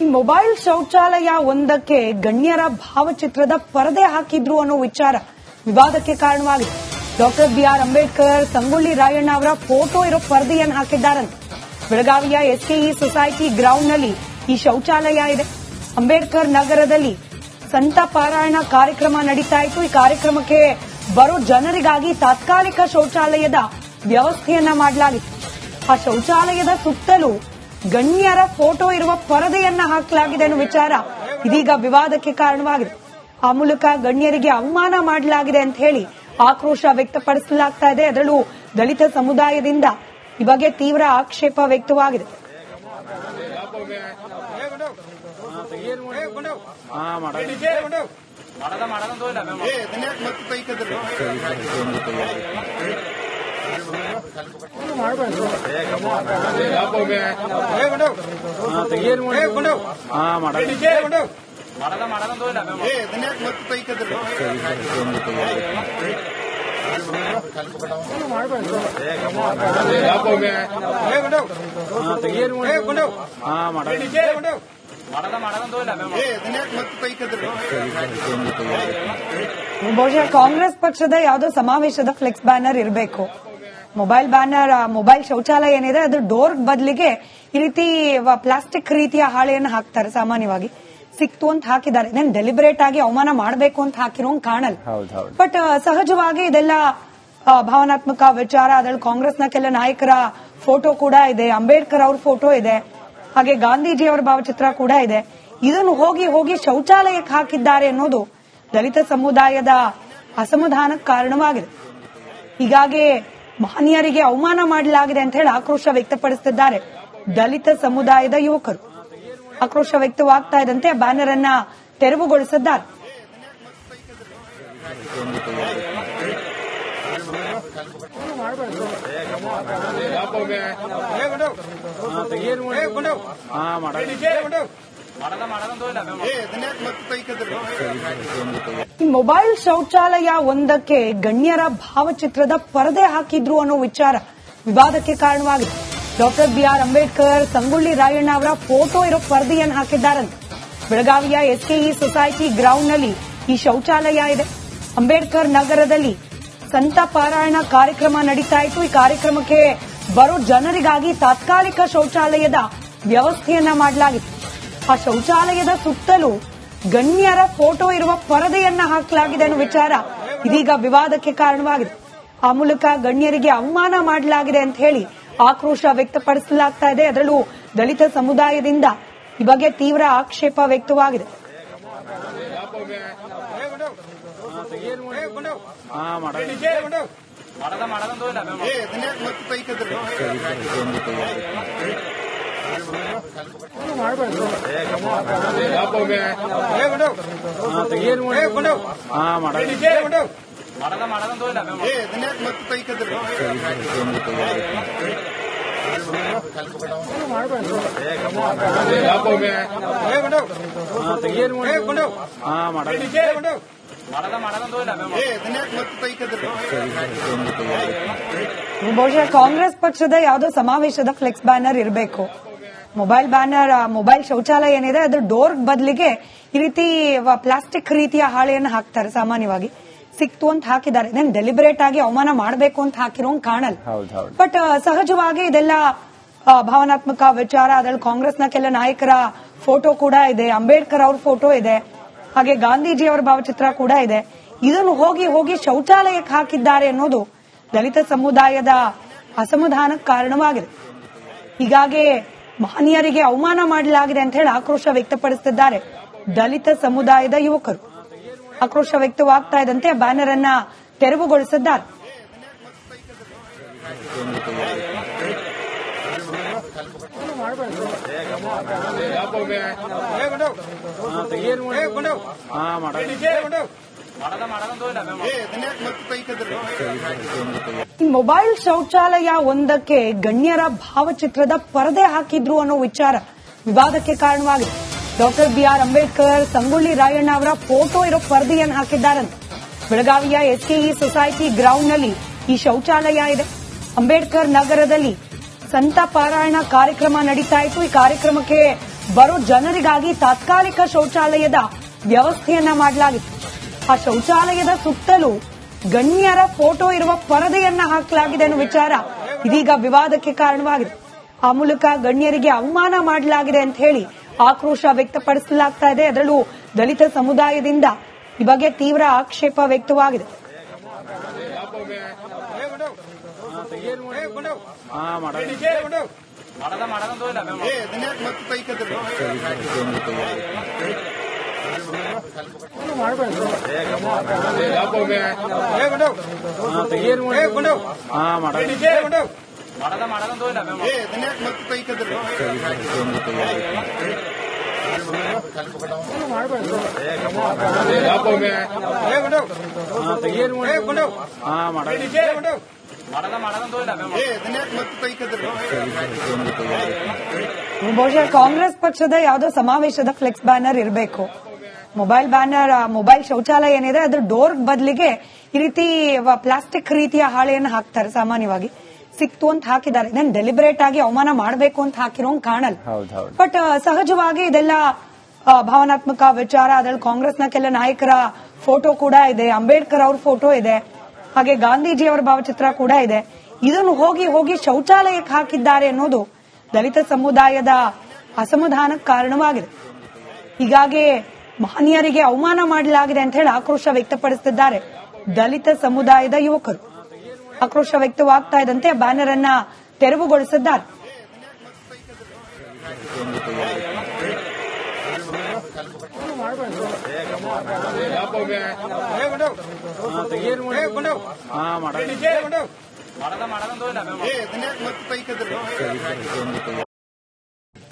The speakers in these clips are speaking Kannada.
ಈ ಮೊಬೈಲ್ ಶೌಚಾಲಯ ಒಂದಕ್ಕೆ ಗಣ್ಯರ ಭಾವಚಿತ್ರದ ಪರದೆ ಹಾಕಿದ್ರು ಅನ್ನೋ ವಿಚಾರ ವಿವಾದಕ್ಕೆ ಕಾರಣವಾಗಿದೆ. ಡಾಕ್ಟರ್ ಬಿಆರ್ ಅಂಬೇಡ್ಕರ್, ಸಂಗೊಳ್ಳಿ ರಾಯಣ್ಣ ಅವರ ಫೋಟೋ ಇರೋ ಪರದೆಯನ್ನು ಹಾಕಿದ್ದಾರಂತೆ. ಬೆಳಗಾವಿಯ ಎಸ್ಕೆಇ ಸೊಸೈಟಿ ಗ್ರೌಂಡ್ನಲ್ಲಿ ಈ ಶೌಚಾಲಯ ಇದೆ. ಅಂಬೇಡ್ಕರ್ ನಗರದಲ್ಲಿ ಸಂತ ಪಾರಾಯಣ ಕಾರ್ಯಕ್ರಮ ನಡೀತಾ ಇತ್ತು. ಈ ಕಾರ್ಯಕ್ರಮಕ್ಕೆ ಬರೋ ಜನರಿಗಾಗಿ ತಾತ್ಕಾಲಿಕ ಶೌಚಾಲಯದ ವ್ಯವಸ್ಥೆಯನ್ನ ಮಾಡಲಾಗಿತ್ತು. ಆ ಶೌಚಾಲಯದ ಸುತ್ತಲೂ ಗಣ್ಯರ ಫೋಟೋ ಇರುವ ಪರದೆಯನ್ನ ಹಾಕಲಾಗಿದೆ ಅನ್ನೋ ವಿಚಾರ ಇದೀಗ ವಿವಾದಕ್ಕೆ ಕಾರಣವಾಗಿದೆ. ಆ ಮೂಲಕ ಗಣ್ಯರಿಗೆ ಅವಮಾನ ಮಾಡಲಾಗಿದೆ ಅಂತ ಹೇಳಿ ಆಕ್ರೋಶ ವ್ಯಕ್ತಪಡಿಸಲಾಗ್ತಾ ಇದೆ. ಅದರಲ್ಲೂ ದಲಿತ ಸಮುದಾಯದಿಂದ ಈ ಬಗ್ಗೆ ತೀವ್ರ ಆಕ್ಷೇಪ ವ್ಯಕ್ತವಾಗಿದೆ. ಬಹುಶಃ ಕಾಂಗ್ರೆಸ್ ಪಕ್ಷದ ಯಾವುದೋ ಸಮಾವೇಶದ ಫ್ಲೆಕ್ಸ್ ಬ್ಯಾನರ್ ಇರಬೇಕು. ಮೊಬೈಲ್ ಬ್ಯಾನರ್, ಮೊಬೈಲ್ ಶೌಚಾಲಯ ಏನಿದೆ ಅದು ಡೋರ್ ಬದಲಿಗೆ ಈ ರೀತಿ ಪ್ಲಾಸ್ಟಿಕ್ ರೀತಿಯ ಹಾಳೆಯನ್ನು ಹಾಕ್ತಾರೆ. ಸಾಮಾನ್ಯವಾಗಿ ಸಿಕ್ತು ಅಂತ ಹಾಕಿದ್ದಾರೆ. ಇದನ್ನ ಡೆಲಿಬರೇಟ್ ಆಗಿ ಅವಮಾನ ಮಾಡಬೇಕು ಅಂತ ಹಾಕಿರೋಂಗ್ ಕಾಣಲ್ಲ. ಬಟ್ ಸಹಜವಾಗಿ ಇದೆಲ್ಲ ಭಾವನಾತ್ಮಕ ವಿಚಾರ. ಅದ್ರಲ್ಲಿ ಕಾಂಗ್ರೆಸ್ನ ಕೆಲ ನಾಯಕರ ಫೋಟೋ ಕೂಡ ಇದೆ, ಅಂಬೇಡ್ಕರ್ ಅವ್ರ ಫೋಟೋ ಇದೆ, ಹಾಗೆ ಗಾಂಧೀಜಿಯವರ ಭಾವಚಿತ್ರ ಕೂಡ ಇದೆ. ಇದನ್ನು ಹೋಗಿ ಹೋಗಿ ಶೌಚಾಲಯಕ್ಕೆ ಹಾಕಿದ್ದಾರೆ ಅನ್ನೋದು ದಲಿತ ಸಮುದಾಯದ ಅಸಮಾಧಾನಕ್ಕೆ ಕಾರಣವಾಗಿದೆ. ಹೀಗಾಗಿ ಮಹನೀಯರಿಗೆ ಅವಮಾನ ಮಾಡಲಾಗಿದೆ ಅಂತ ಹೇಳಿ ಆಕ್ರೋಶ ವ್ಯಕ್ತಪಡಿಸುತ್ತಿದ್ದಾರೆ ದಲಿತ ಸಮುದಾಯದ ಯುವಕರು. ಆಕ್ರೋಶ ವ್ಯಕ್ತವಾಗ್ತಾ ಇದ್ದಂತೆ ಬ್ಯಾನರ್ ಅನ್ನ ತೆರವುಗೊಳಿಸಿದ್ದಾರೆ. ಈ ಮೊಬೈಲ್ ಶೌಚಾಲಯ ಒಂದಕ್ಕೆ ಗಣ್ಯರ ಭಾವಚಿತ್ರದ ಪರದೆ ಹಾಕಿದ್ರು ಅನ್ನೋ ವಿಚಾರ ವಿವಾದಕ್ಕೆ ಕಾರಣವಾಗಿದೆ. ಡಾಕ್ಟರ್ ಬಿಆರ್ ಅಂಬೇಡ್ಕರ್, ಸಂಗೊಳ್ಳಿ ರಾಯಣ್ಣ ಅವರ ಫೋಟೋ ಇರೋ ಪರದೆಯನ್ನು ಹಾಕಿದ್ದಾರಂತೆ. ಬೆಳಗಾವಿಯ ಎಸ್ಕೆಇ ಸೊಸೈಟಿ ಗ್ರೌಂಡ್ನಲ್ಲಿ ಈ ಶೌಚಾಲಯ ಇದೆ. ಅಂಬೇಡ್ಕರ್ ನಗರದಲ್ಲಿ ಸಂತ ಪಾರಾಯಣ ಕಾರ್ಯಕ್ರಮ ನಡೀತಾ ಇತ್ತು. ಈ ಕಾರ್ಯಕ್ರಮಕ್ಕೆ ಬರೋ ಜನರಿಗಾಗಿ ತಾತ್ಕಾಲಿಕ ಶೌಚಾಲಯದ ವ್ಯವಸ್ಥೆಯನ್ನ ಮಾಡಲಾಗಿತ್ತು. ಆ ಶೌಚಾಲಯದ ಸುತ್ತಲೂ ಗಣ್ಯರ ಫೋಟೋ ಇರುವ ಪರದೆಯನ್ನ ಹಾಕಲಾಗಿದೆ ಅನ್ನೋ ವಿಚಾರ ಇದೀಗ ವಿವಾದಕ್ಕೆ ಕಾರಣವಾಗಿದೆ. ಆ ಮೂಲಕ ಗಣ್ಯರಿಗೆ ಅವಮಾನ ಮಾಡಲಾಗಿದೆ ಅಂತ ಹೇಳಿ ಆಕ್ರೋಶ ವ್ಯಕ್ತಪಡಿಸಲಾಗ್ತಾ ಇದೆ. ಅದರಲ್ಲೂ ದಲಿತ ಸಮುದಾಯದಿಂದ ಈ ಬಗ್ಗೆ ತೀವ್ರ ಆಕ್ಷೇಪ ವ್ಯಕ್ತವಾಗಿದೆ. ಬಹುಶಃ ಕಾಂಗ್ರೆಸ್ ಪಕ್ಷದ ಯಾವುದೋ ಸಮಾವೇಶದ ಫ್ಲೆಕ್ಸ್ ಬ್ಯಾನರ್ ಇರಬೇಕು. ಮೊಬೈಲ್ ಬ್ಯಾನರ್, ಮೊಬೈಲ್ ಶೌಚಾಲಯ ಏನಿದೆ ಅದು ಡೋರ್ ಬದಲಿಗೆ ಈ ರೀತಿ ಪ್ಲಾಸ್ಟಿಕ್ ರೀತಿಯ ಹಾಳೆಯನ್ನು ಹಾಕ್ತಾರೆ. ಸಾಮಾನ್ಯವಾಗಿ ಸಿಕ್ತು ಅಂತ ಹಾಕಿದ್ದಾರೆ. ಇದನ್ನ ಡೆಲಿಬರೇಟ್ ಆಗಿ ಅವಮಾನ ಮಾಡಬೇಕು ಅಂತ ಹಾಕಿರೋಂಗ್ ಕಾಣಲ್ಲ. ಬಟ್ ಸಹಜವಾಗಿ ಇದೆಲ್ಲ ಭಾವನಾತ್ಮಕ ವಿಚಾರ. ಅದ್ರಲ್ಲಿ ಕಾಂಗ್ರೆಸ್ನ ಕೆಲ ನಾಯಕರ ಫೋಟೋ ಕೂಡ ಇದೆ, ಅಂಬೇಡ್ಕರ್ ಅವ್ರ ಫೋಟೋ ಇದೆ, ಹಾಗೆ ಗಾಂಧೀಜಿಯವರ ಭಾವಚಿತ್ರ ಕೂಡ ಇದೆ. ಇದನ್ನು ಹೋಗಿ ಹೋಗಿ ಶೌಚಾಲಯಕ್ಕೆ ಹಾಕಿದ್ದಾರೆ ಅನ್ನೋದು ದಲಿತ ಸಮುದಾಯದ ಅಸಮಾಧಾನಕ್ಕೆ ಕಾರಣವಾಗಿದೆ. ಹೀಗಾಗಿ ಮಹನೀಯರಿಗೆ ಅವಮಾನ ಮಾಡಲಾಗಿದೆ ಅಂತ ಹೇಳಿ ಆಕ್ರೋಶ ವ್ಯಕ್ತಪಡಿಸುತ್ತಿದ್ದಾರೆ ದಲಿತ ಸಮುದಾಯದ ಯುವಕರು. ಆಕ್ರೋಶ ವ್ಯಕ್ತವಾಗ್ತಾ ಇದ್ದಂತೆ ಬ್ಯಾನರ್ ಅನ್ನ ತೆರವುಗೊಳಿಸಿದ್ದಾರೆ. ಈ ಮೊಬೈಲ್ ಶೌಚಾಲಯ ಒಂದಕ್ಕೆ ಗಣ್ಯರ ಭಾವಚಿತ್ರದ ಪರದೆ ಹಾಕಿದ್ರು ಅನ್ನೋ ವಿಚಾರ ವಿವಾದಕ್ಕೆ ಕಾರಣವಾಗಿದೆ. ಡಾಕ್ಟರ್ ಬಿಆರ್ ಅಂಬೇಡ್ಕರ್, ಸಂಗೊಳ್ಳಿ ರಾಯಣ್ಣ ಅವರ ಫೋಟೋ ಇರೋ ಪರದೆಯನ್ನು ಹಾಕಿದ್ದಾರಂತೆ. ಬೆಳಗಾವಿಯ ಎಸ್ಕೆಇ ಸೊಸೈಟಿ ಗ್ರೌಂಡ್ನಲ್ಲಿ ಈ ಶೌಚಾಲಯ ಇದೆ. ಅಂಬೇಡ್ಕರ್ ನಗರದಲ್ಲಿ ಸಂತ ಪಾರಾಯಣ ಕಾರ್ಯಕ್ರಮ ನಡೀತಾ ಇತ್ತು. ಈ ಕಾರ್ಯಕ್ರಮಕ್ಕೆ ಬರೋ ಜನರಿಗಾಗಿ ತಾತ್ಕಾಲಿಕ ಶೌಚಾಲಯದ ವ್ಯವಸ್ಥೆಯನ್ನ ಮಾಡಲಾಗಿತ್ತು. ಆ ಶೌಚಾಲಯದ ಸುತ್ತಲೂ ಗಣ್ಯರ ಫೋಟೋ ಇರುವ ಪರದೆಯನ್ನ ಹಾಕಲಾಗಿದೆ ಅನ್ನೋ ವಿಚಾರ ಇದೀಗ ವಿವಾದಕ್ಕೆ ಕಾರಣವಾಗಿದೆ. ಆ ಮೂಲಕ ಗಣ್ಯರಿಗೆ ಅವಮಾನ ಮಾಡಲಾಗಿದೆ ಅಂತ ಹೇಳಿ ಆಕ್ರೋಶ ವ್ಯಕ್ತಪಡಿಸಲಾಗ್ತಾ ಇದೆ. ಅದರಲ್ಲೂ ದಲಿತ ಸಮುದಾಯದಿಂದ ಈ ಬಗ್ಗೆ ತೀವ್ರ ಆಕ್ಷೇಪ ವ್ಯಕ್ತವಾಗಿದೆ. ಬಹುಶಃ ಕಾಂಗ್ರೆಸ್ ಪಕ್ಷದ ಯಾವುದೋ ಸಮಾವೇಶದ ಫ್ಲೆಕ್ಸ್ ಬ್ಯಾನರ್ ಇರಬೇಕು. ಮೊಬೈಲ್ ಬ್ಯಾನರ್, ಮೊಬೈಲ್ ಶೌಚಾಲಯ ಏನಿದೆ ಅದ್ರ ಡೋರ್ ಬದಲಿಗೆ ಈ ರೀತಿ ಪ್ಲಾಸ್ಟಿಕ್ ರೀತಿಯ ಹಾಳೆಯನ್ನು ಹಾಕ್ತಾರೆ. ಸಾಮಾನ್ಯವಾಗಿ ಸಿಕ್ತು ಅಂತ ಹಾಕಿದ್ದಾರೆ. ಇದನ್ನ ಡೆಲಿಬರೇಟ್ ಆಗಿ ಅವಮಾನ ಮಾಡಬೇಕು ಅಂತ ಹಾಕಿರೋ ಕಾಣಲ್ಲ. ಬಟ್ ಸಹಜವಾಗಿ ಇದೆಲ್ಲ ಭಾವನಾತ್ಮಕ ವಿಚಾರ. ಅದ್ರಲ್ಲಿ ಕಾಂಗ್ರೆಸ್ನ ಕೆಲ ನಾಯಕರ ಫೋಟೋ ಕೂಡ ಇದೆ, ಅಂಬೇಡ್ಕರ್ ಅವ್ರ ಫೋಟೋ ಇದೆ, ಹಾಗೆ ಗಾಂಧೀಜಿಯವರ ಭಾವಚಿತ್ರ ಕೂಡ ಇದೆ. ಇದನ್ನು ಹೋಗಿ ಹೋಗಿ ಶೌಚಾಲಯಕ್ಕೆ ಹಾಕಿದ್ದಾರೆ ಅನ್ನೋದು ದಲಿತ ಸಮುದಾಯದ ಅಸಮಾಧಾನಕ್ಕೆ ಕಾರಣವಾಗಿದೆ. ಹೀಗಾಗಿ ಮಹನೀಯರಿಗೆ ಅವಮಾನ ಮಾಡಲಾಗಿದೆ ಅಂತ ಹೇಳಿ ಆಕ್ರೋಶ ವ್ಯಕ್ತಪಡಿಸುತ್ತಿದ್ದಾರೆ ದಲಿತ ಸಮುದಾಯದ ಯುವಕರು. ಆಕ್ರೋಶ ವ್ಯಕ್ತವಾಗ್ತಾ ಇದ್ದಂತೆ ಬ್ಯಾನರ್ ಅನ್ನ ತೆರವುಗೊಳಿಸಿದ್ದಾರೆ.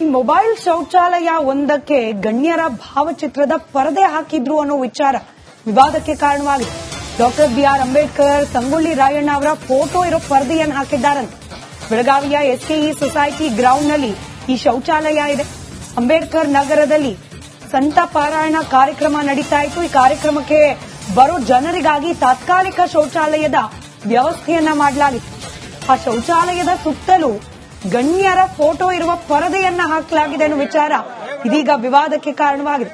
ಈ ಮೊಬೈಲ್ ಶೌಚಾಲಯ ಒಂದಕ್ಕೆ ಗಣ್ಯರ ಭಾವಚಿತ್ರದ ಪರದೆ ಹಾಕಿದ್ರು ಅನ್ನೋ ವಿಚಾರ ವಿವಾದಕ್ಕೆ ಕಾರಣವಾಗಿದೆ. ಡಾಕ್ಟರ್ ಬಿಆರ್ ಅಂಬೇಡ್ಕರ್, ಸಂಗೊಳ್ಳಿ ರಾಯಣ್ಣ ಅವರ ಫೋಟೋ ಇರೋ ಪರದೆಯನ್ನು ಹಾಕಿದ್ದಾರಂತೆ. ಬೆಳಗಾವಿಯ ಎಸ್ಕೆಇ ಸೊಸೈಟಿ ಗ್ರೌಂಡ್ ನಲ್ಲಿ ಈ ಶೌಚಾಲಯ ಇದೆ. ಅಂಬೇಡ್ಕರ್ ನಗರದಲ್ಲಿ ಸಂತ ಪಾರಾಯಣ ಕಾರ್ಯಕ್ರಮ ನಡೀತಾ ಇತ್ತು. ಈ ಕಾರ್ಯಕ್ರಮಕ್ಕೆ ಬರೋ ಜನರಿಗಾಗಿ ತಾತ್ಕಾಲಿಕ ಶೌಚಾಲಯದ ವ್ಯವಸ್ಥೆಯನ್ನ ಮಾಡಲಾಗಿತ್ತು. ಆ ಶೌಚಾಲಯದ ಸುತ್ತಲೂ ಗಣ್ಯರ ಫೋಟೋ ಇರುವ ಪರದೆಯನ್ನ ಹಾಕಲಾಗಿದೆ ಅನ್ನೋ ವಿಚಾರ ಇದೀಗ ವಿವಾದಕ್ಕೆ ಕಾರಣವಾಗಿದೆ.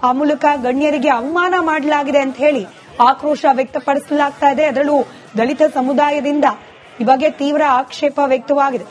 ಆ ಮೂಲಕ ಗಣ್ಯರಿಗೆ ಅವಮಾನ ಮಾಡಲಾಗಿದೆ ಅಂತ ಹೇಳಿ ಆಕ್ರೋಶ ವ್ಯಕ್ತಪಡಿಸಲಾಗ್ತಾ ಇದೆ. ಅದರಲ್ಲೂ ದಲಿತ ಸಮುದಾಯದಿಂದ ಈ ಬಗ್ಗೆ ತೀವ್ರ ಆಕ್ಷೇಪ ವ್ಯಕ್ತವಾಗಿದೆ.